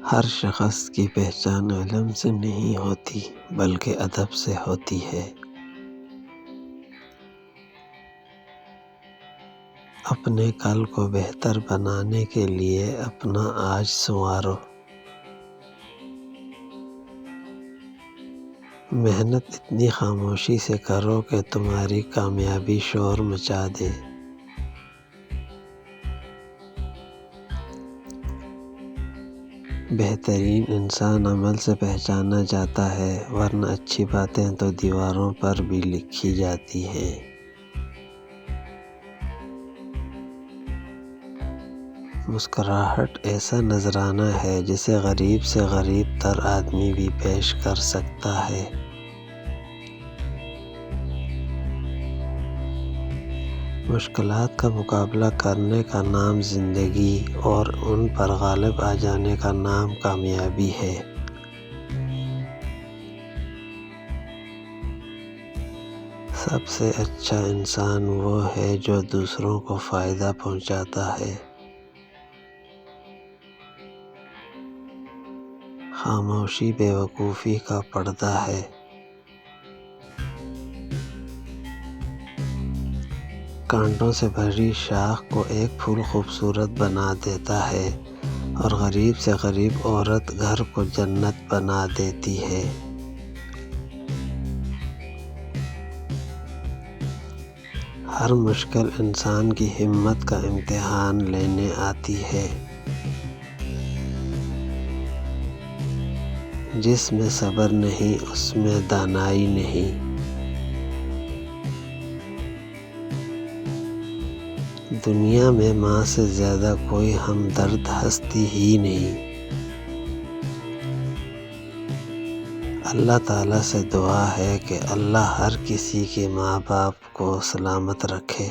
ہر شخص کی پہچان علم سے نہیں ہوتی بلکہ ادب سے ہوتی ہے۔ اپنے کل کو بہتر بنانے کے لیے اپنا آج سنوارو۔ محنت اتنی خاموشی سے کرو کہ تمہاری کامیابی شور مچا دے۔ بہترین انسان عمل سے پہچانا جاتا ہے، ورنہ اچھی باتیں تو دیواروں پر بھی لکھی جاتی ہیں۔ مسکراہٹ ایسا نذرانہ ہے جسے غریب سے غریب تر آدمی بھی پیش کر سکتا ہے۔ مشکلات کا مقابلہ کرنے کا نام زندگی اور ان پر غالب آ جانے کا نام کامیابی ہے۔ سب سے اچھا انسان وہ ہے جو دوسروں کو فائدہ پہنچاتا ہے۔ خاموشی بیوقوفی کا پردہ ہے۔ کانٹوں سے بھری شاخ کو ایک پھول خوبصورت بنا دیتا ہے، اور غریب سے غریب عورت گھر کو جنت بنا دیتی ہے۔ ہر مشکل انسان کی ہمت کا امتحان لینے آتی ہے۔ جس میں صبر نہیں اس میں دانائی نہیں۔ دنیا میں ماں سے زیادہ کوئی ہمدرد ہستی ہی نہیں۔ اللہ تعالیٰ سے دعا ہے کہ اللہ ہر کسی کے ماں باپ کو سلامت رکھے۔